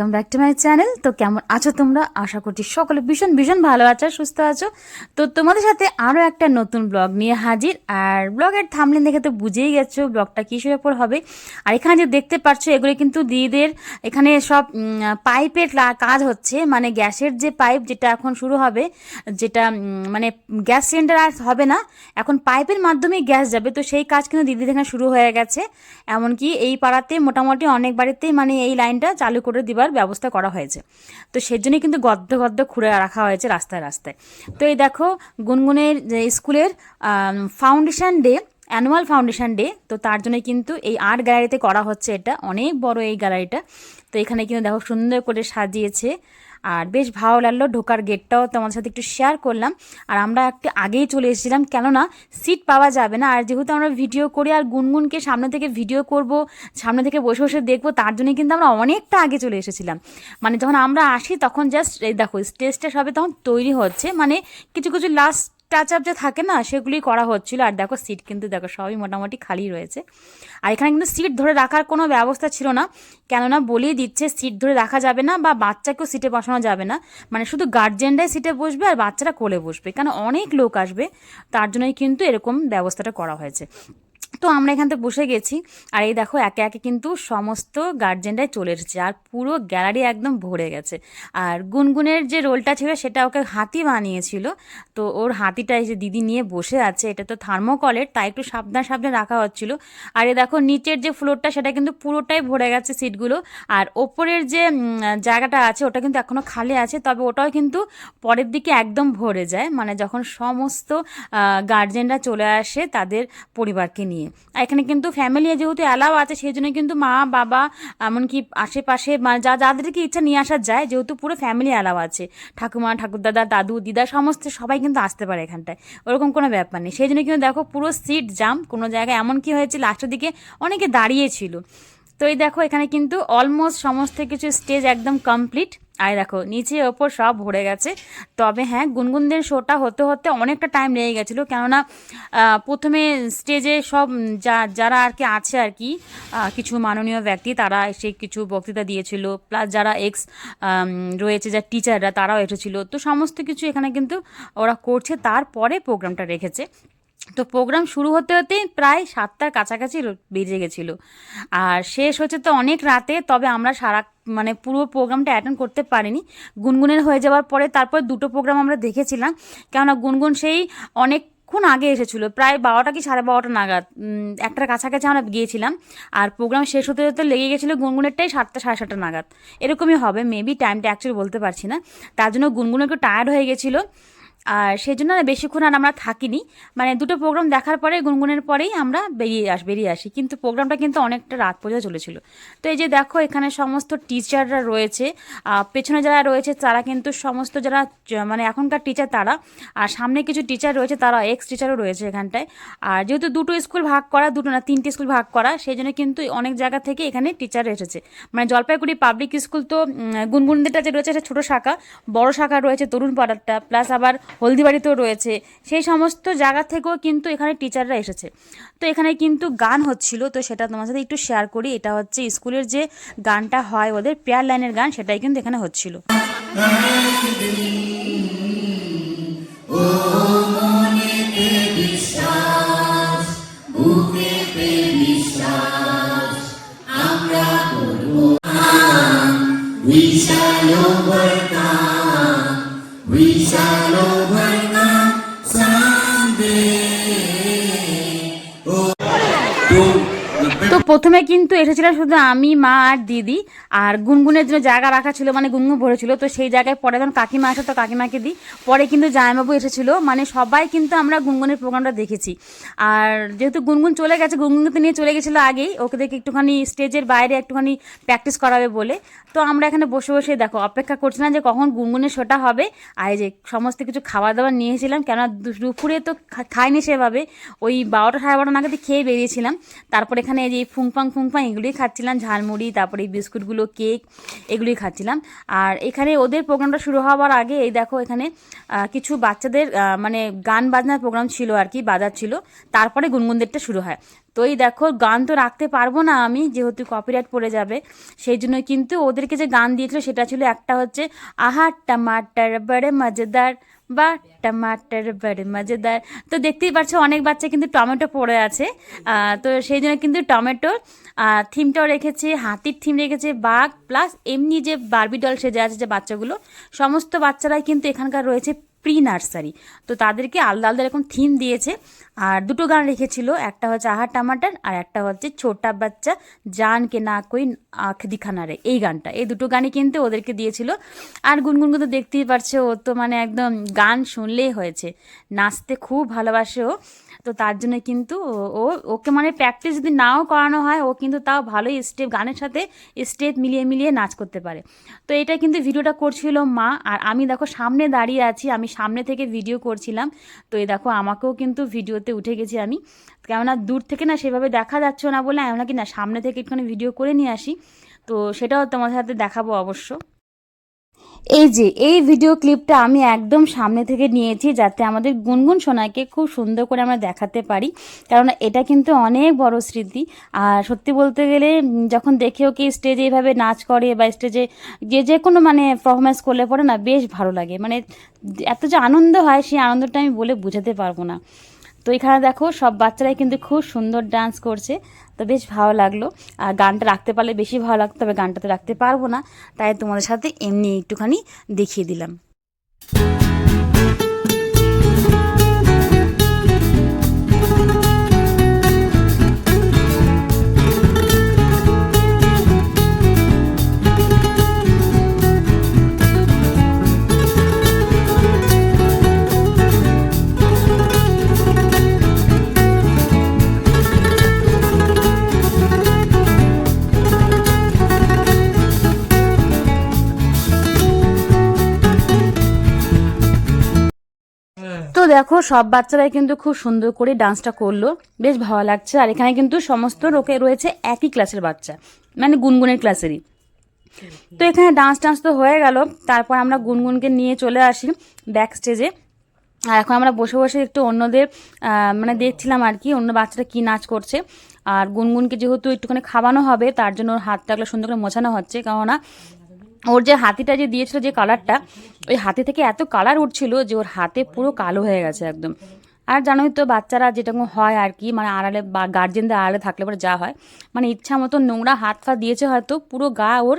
Welcome back to my channel. তো কেমন আছো তোমরা? আশা করছি সকলে ভীষণ ভীষণ ভালো আছো, সুস্থ আছো। তো তোমাদের সাথে আরও একটা নতুন ব্লগ নিয়ে হাজির। আর ব্লগের থাম্বনেল দেখে তো বুঝেই গেছো ব্লগটা কিসের ওপর হবে। আর এখানে যে দেখতে পাচ্ছ এগুলো কিন্তু দিদিদের এখানে সব পাইপের কাজ হচ্ছে, মানে গ্যাসের যে পাইপ যেটা এখন শুরু হবে, যেটা মানে গ্যাস সিলিন্ডার আর হবে না, এখন পাইপের মাধ্যমে গ্যাস যাবে। তো সেই কাজ কিন্তু দিদিদের এখানে শুরু হয়ে গেছে। এমনকি এই পাড়াতে মোটামুটি অনেক বাড়িতেই মানে এই লাইনটা চালু করে দিবার ব্যবস্থা করা হয়েছে। তো সেজন্যই কিন্তু গদ্দ গদ্দ খুঁড়ে রাখা হয়েছে রাস্তায় রাস্তায়। তো এই দেখো গুনগুনের যে স্কুলের foundation day, annual foundation day, তো তার জন্য কিন্তু এই আর্ট গ্যালারিতে করা হচ্ছে। এটা অনেক বড় এই গ্যালারিটা। তো এখানে কিন্তু দেখো সুন্দর করে সাজিয়েছে, আর বেশ ভালো লাগলো। ঢোকার গেটটাও তোমাদের সাথে একটু শেয়ার করলাম। আর আমরা একটু আগেই চলে এসেছিলাম, কেননা সিট পাওয়া যাবে না। আর যেহেতু আমরা ভিডিও করি আর গুনগুনকে সামনে থেকে ভিডিও করব, সামনে থেকে বসে বসে দেখবো, তার জন্য কিন্তু আমরা অনেকটা আগে চলে এসেছিলাম। মানে যখন আমরা আসি তখন জাস্ট এই দেখো স্টেজটা সবে তখন তৈরি হচ্ছে, মানে কিছু কিছু লাস্ট টাচ আপ যে থাকে না সেগুলি করা হচ্ছিল। আর দেখো সিট কিন্তু দেখো সবই মোটামুটি খালি রয়েছে। আর এখানে কিন্তু সিট ধরে রাখার কোনো ব্যবস্থা ছিল না, কেননা বলেই দিচ্ছে সিট ধরে রাখা যাবে না বা বাচ্চাকেও সিটে বসানো যাবে না, মানে শুধু গার্জেনরাই সিটে বসবে আর বাচ্চারা কোলে বসবে, কেন অনেক লোক আসবে, তার জন্যই কিন্তু এরকম ব্যবস্থাটা করা হয়েছে। তো আমরা এখান থেকে বসে গেছি। আর এই দেখো একে একে কিন্তু সমস্ত গার্জেনরাই চলে এসেছে, আর পুরো গ্যালারি একদম ভরে গেছে। আর গুনগুনের যে রোলটা ছিল সেটা ওকে হাতি বানিয়েছিল। তো ওর হাতিটা এসে দিদি নিয়ে বসে আছে। এটা তো থার্মোকলের, তাই একটু সাবধান সাবধান রাখা হচ্ছিল। আর এই দেখো নিচের যে ফ্লোরটা সেটা কিন্তু পুরোটাই ভরে গেছে সিটগুলো। আর ওপরের যে জায়গাটা আছে ওটা কিন্তু এখনও খালি আছে, তবে ওটাও কিন্তু পরের দিকে একদম ভরে যায়, মানে যখন সমস্ত গার্জেনরা চলে আসে তাদের পরিবারকে নিয়ে। আর এখানে কিন্তু ফ্যামিলি যেহেতু অ্যালাউ আছে, সেই জন্য কিন্তু মা বাবা এমনকি আশেপাশে মানে যাদেরকে ইচ্ছা নিয়ে আসা যায়, যেহেতু পুরো ফ্যামিলি অ্যালাউ আছে। ঠাকুমা ঠাকুরদাদা দাদু দিদা সমস্ত সবাই কিন্তু আসতে পারে এখানটায়, ওরকম কোনো ব্যাপার নেই। সেই জন্য কিন্তু দেখো পুরো সিট জাম, কোনো জায়গায় এমন কি হয়েছে লাস্টের দিকে অনেকে দাঁড়িয়েছিল। তো এই দেখো এখানে কিন্তু অলমোস্ট সমস্ত কিছু স্টেজ একদম কমপ্লিট। আর দেখো নিচে ওপর সব ভরে গেছে। তবে হ্যাঁ, গুনগুনদের শোটা হতে হতে অনেকটা টাইম লেগে গেছিলো, কেননা প্রথমে স্টেজে সব যারা আর কি আছে আর কি কিছু মাননীয় ব্যক্তি তারা এসে কিছু বক্তৃতা দিয়েছিল, প্লাস যারা রয়েছে যা টিচাররা তারাও এসেছিলো। তো সমস্ত কিছু এখানে কিন্তু ওরা করছে, তারপরে প্রোগ্রামটা রেখেছে। তো প্রোগ্রাম শুরু হতে হতেই প্রায় 7টার কাছাকাছি বেজে গেছিলো, আর শেষ হচ্ছে তো অনেক রাতে। তবে আমরা মানে পুরো প্রোগ্রামটা অ্যাটেন্ড করতে পারিনি। গুনগুনের হয়ে যাওয়ার পরে তারপর দুটো প্রোগ্রাম আমরা দেখেছিলাম, কেননা গুনগুন সেই অনেকক্ষণ আগে এসেছিলো, প্রায় 12টা কি 12:30 নাগাদ, 1টার কাছাকাছি আমরা গিয়েছিলাম। আর প্রোগ্রাম শেষ হতে হতে লেগে গেছিলো গুনগুনেরটাই 7টা 7:30 নাগাদ, এরকমই হবে মেবি, টাইমটা অ্যাকচুয়ালি বলতে পারছি না। তার জন্য গুনগুন একটু টায়ার্ড হয়ে গেছিলো, আর সেই জন্য বেশিক্ষণ আর আমরা থাকিনি। মানে দুটো প্রোগ্রাম দেখার পরে গুনগুনের পরেই আমরা বেরিয়ে আসি, কিন্তু প্রোগ্রামটা কিন্তু অনেকটা রাত পর্যন্ত চলেছিল। তো এই যে দেখো এখানে সমস্ত টিচাররা রয়েছে, পেছনে যারা রয়েছে তারা কিন্তু সমস্ত যারা মানে এখনকার টিচার তারা, আর সামনে কিছু টিচার রয়েছে তারা এক্স টিচারও রয়েছে এখানটায়। আর যেহেতু দুটো স্কুল ভাগ করা, দুটো না 3টে স্কুল ভাগ করা, সেই জন্য কিন্তু অনেক জায়গা থেকে এখানে টিচার এসেছে। মানে জলপাইগুড়ি পাবলিক স্কুল তো গুনগুনদেরটা যে রয়েছে ছোটো শাখা, বড় শাখা রয়েছে তরুণপাড়ারটা, প্লাস আবার হলদিবাড়িতেও রয়েছে, সেই সমস্ত জায়গা থেকেও কিন্তু এখানে টিচাররা এসেছে। তো এখানে কিন্তু গান হচ্ছিল, তো সেটা তোমার সাথে একটু শেয়ার করি। এটা হচ্ছে স্কুলের যে গানটা হয় ওদের প্রেয়ার লাইনের গান, সেটাই কিন্তু এখানে হচ্ছিল। We shall overcome. We shall overcome someday. তো প্রথমে কিন্তু এসেছিলাম শুধু আমি, মা আর দিদি, আর গুনগুনের জন্য জায়গা রাখা ছিল, মানে গুনগুন ভরেছিল। তো সেই জায়গায় পরে যখন কাকিমা আসে তো কাকিমাকে দিই, পরে কিন্তু জামাইবাবু এসেছিলো, মানে সবাই কিন্তু আমরা গুনগুনের প্রোগ্রামটা দেখেছি। আর যেহেতু গুনগুন চলে গেছে, গুনগুনকে নিয়ে চলে গেছিলো আগেই, ওকে দেখে একটুখানি স্টেজের বাইরে একটুখানি প্র্যাকটিস করাবে বলে। তো আমরা এখানে বসে বসে দেখো অপেক্ষা করছিলাম যে কখন গুনগুনের শোটা হবে। আর এই যে সমস্ত কিছু খাবার দাবার নিয়েছিলাম, কেননা দুপুরে তো খাইনি সেভাবে, ওই 12টা 12:30 নাগাদ খেয়ে বেরিয়েছিলাম। তারপর এখানে এই যে ফুংফাং এগুলোই খাচ্ছিলাম, ঝালমুড়ি, তারপরে এই বিস্কুটগুলো, কেক, এগুলোই খাচ্ছিলাম। আর এখানে ওদের প্রোগ্রামটা শুরু হওয়ার আগে এই দেখো এখানে কিছু বাচ্চাদের মানে গান বাজনার প্রোগ্রাম ছিল আর কি, বাজাচ্ছিল, তারপরে গুনগুনদেরটা শুরু হয়। তো এই দেখো গান তো রাখতে পারবো না আমি, যেহেতু কপিরাইট পড়ে যাবে, সেই জন্য কিন্তু ওদেরকে যে গান দিয়েছিল সেটা ছিল একটা হচ্ছে আহা টমাটার বড়ে মজেদার, বা টমাটার বড়ে মজেদার। তো দেখতেই পাচ্ছ অনেক বাচ্চা কিন্তু টমেটো পড়ে আছে, তো সেই জন্য কিন্তু টমেটোর থিমটাও রেখেছে, হাতির থিম রেখেছে, বাঘ প্লাস এমনি যে বারবি ডল সেজে আছে যে বাচ্চাগুলো, সমস্ত বাচ্চারাই কিন্তু এখানকার রয়েছে প্রি নার্সারি। তো তাদেরকে আলাদা আলাদা এরকম থিম দিয়েছে। আর দুটো গান রেখেছিল, একটা হচ্ছে আহা টমাটার আর একটা হচ্ছে ছোটা বাচ্চা জান কে না কই আঁখ দিখানা রে, এই গানটা, এই দুটো গানই কিন্তু ওদেরকে দিয়েছিল। আর গুনগুনকে তো দেখতেই পারছে, ও তো মানে একদম গান শুনলেই হয়েছে, নাচতে খুব ভালোবাসে ও। তো তার জন্য কিন্তু ওকে মানে প্র্যাকটিস যদি নাও করানো হয়, ও কিন্তু তাও ভালোই স্টেপ, গানের সাথে স্টেপ মিলিয়ে মিলিয়ে নাচ করতে পারে। তো এটা কিন্তু ভিডিওটা করছিল মা, আর আমি দেখো সামনে দাঁড়িয়ে আছি, আমি সামনে থেকে ভিডিও করছিলাম। তো এই দেখো আমাকেও কিন্তু ভিডিওতে উঠে গেছি আমি, কেননা দূর থেকে না সেভাবে দেখা যাচ্ছে না বলে আমি নাকি না সামনে থেকে একটুখানি ভিডিও করে নিয়ে আসি, তো সেটাও তোমাদের সাথে দেখাবো অবশ্য। এই যে এই ভিডিও ক্লিপটা আমি একদম সামনে থেকে নিয়েছি, যাতে আমাদের গুনগুন সোনাকে খুব সুন্দর করে আমরা দেখাতে পারি, কারণ এটা কিন্তু অনেক বড় স্মৃতি। আর সত্যি বলতে গেলে যখন দেখে ওকে স্টেজে এইভাবে নাচ করে বা স্টেজে যে কোনো মানে পারফরমেন্স করলে পরে না বেশ ভালো লাগে, মানে এত যে আনন্দ হয় সেই আনন্দটা আমি বলে বোঝাতে পারবো না। তো এখানে দেখো সব বাচ্চারাই কিন্তু খুব সুন্দর ডান্স করছে, তো বেশ ভালো লাগলো। আর গানটা রাখতে পারলে বেশি ভালো লাগতো, তবে গানটা তো রাখতে পারবো না, তাই তোমাদের সাথে এমনি একটুখানি দেখিয়ে দিলাম। তো দেখো সব বাচ্চারাই কিন্তু খুব সুন্দর করে ডান্সটা করলো, বেশ ভালো লাগছে। আর এখানে কিন্তু সমস্ত লোকে রয়েছে একই ক্লাসের বাচ্চা, মানে গুনগুনের ক্লাসেরই। তো এখানে ডান্স তো হয়ে গেল, তারপর আমরা গুনগুনকে নিয়ে চলে আসি ব্যাক স্টেজে। আর এখন আমরা বসে বসে একটু অন্যদের মানে দেখছিলাম আর কি, অন্য বাচ্চারা কি নাচ করছে। আর গুনগুনকে যেহেতু একটুখানি খাওয়ানো হবে, তার জন্য ওর হাতটাগুলো সুন্দর করে মোছানো হচ্ছে, কেননা ওর যে হাতিটা যে দিয়েছিল যে কালারটা, ওই হাতি থেকে এত কালার উঠছিল যে ওর হাতে পুরো কালো হয়ে গেছে একদম। আর জানোই তো বাচ্চারা যেটা হয় আর কি, মানে আড়ালে বা গার্জেনদের আড়ালে থাকলে পরে যা হয়, মানে ইচ্ছা মতো নোংরা হাত ফা দিয়েছে হয়তো, পুরো গা ওর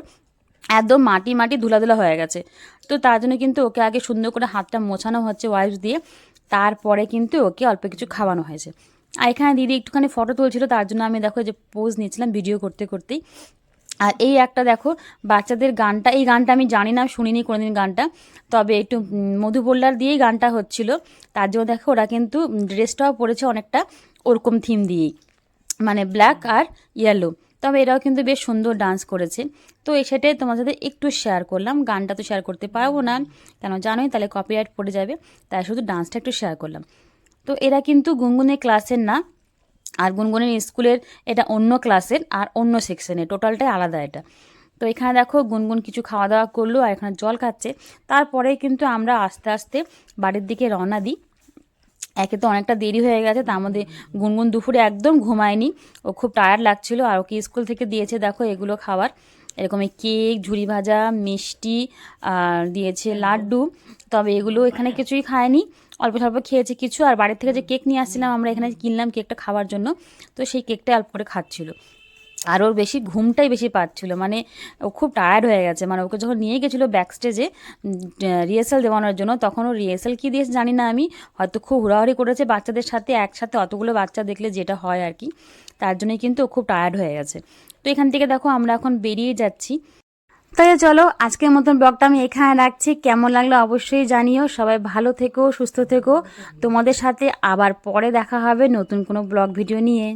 একদম মাটি ধুলা হয়ে গেছে। তো তার জন্য কিন্তু ওকে আগে সুন্দর করে হাতটা মোছানো হচ্ছে ওয়াইপস দিয়ে, তারপরে কিন্তু ওকে অল্প কিছু খাওয়ানো হয়েছে। আর এখানে দিদি একটুখানি ফটো তুলছিল, তার জন্য আমি দেখো যে পোজ নিয়েছিলাম ভিডিও করতে করতেই। আর এই একটা দেখো বাচ্চাদের গানটা, এই গানটা আমি জানি না, শুনিনি কোনোদিন গানটা, তবে একটু মধুবল্লার দিয়েই গানটা হচ্ছিল। তার জন্য দেখো ওরা কিন্তু ড্রেসটাও পরেছে অনেকটা ওরকম থিম দিয়েই, মানে ব্ল্যাক আর ইয়েলো। তবে এরাও কিন্তু বেশ সুন্দর ডান্স করেছে। তো সেটাই তোমার সাথে একটু শেয়ার করলাম, গানটা তো শেয়ার করতে পারবো না, কেন জানোই তাহলে কপিরাইট পড়ে যাবে, তাই শুধু ডান্সটা একটু শেয়ার করলাম। তো এরা কিন্তু গুনগুনের ক্লাসের না, আর গুনগুনের স্কুলের এটা অন্য ক্লাসের আর অন্য সেকশনের, টোটালটাই আলাদা এটা। তো এখানে দেখো গুনগুন কিছু খাওয়া দাওয়া করলো আর এখানে জল খাচ্ছে। তারপরে কিন্তু আমরা আস্তে আস্তে বাড়ির দিকে রওনা দিই। একে তো অনেকটা দেরি হয়ে গেছে, তার মধ্যে গুনগুন দুপুরে একদম ঘুমায়নি, ও খুব টায়ার্ড লাগছিল। আর ওকে স্কুল থেকে দিয়েছে দেখো এগুলো খাবার, এরকম কেক, ঝুড়ি ভাজা, মিষ্টি, আর দিয়েছে লাড্ডু। তবে এগুলো এখানে কিছুই খায়নি, অল্প স্বল্প খেয়েছে কিছু। আর বাড়ির থেকে যে কেক নিয়ে আসছিলাম আমরা, এখানে কিনলাম কেকটা খাওয়ার জন্য, তো সেই কেকটা অল্প করে খাচ্ছিল। আর ওর বেশি ঘুমটাই বেশি পাচ্ছিল, মানে ও খুব টায়ার্ড হয়ে গেছে। মানে ওকে যখন নিয়ে গেছিলো ব্যাক স্টেজে রিহার্সাল দেওয়ানোর জন্য, তখন ও রিহার্সাল কী দিয়েছে জানি না আমি, হয়তো খুব হুড়াহুড়ি করেছে বাচ্চাদের সাথে, একসাথে অতগুলো বাচ্চা দেখলে যেটা হয় আর কি, তার জন্যই কিন্তু ও খুব টায়ার্ড হয়ে গেছে। তো এখান থেকে দেখো আমরা এখন বেরিয়ে যাচ্ছি। তাই চলো আজকের মতন ব্লগটা আমি এখানে রাখছি, কেমন লাগলো অবশ্যই জানিও। সবাই ভালো থেকো, সুস্থ থেকো, তোমাদের সাথে আবার পরে দেখা হবে নতুন কোনো ব্লগ ভিডিও নিয়ে।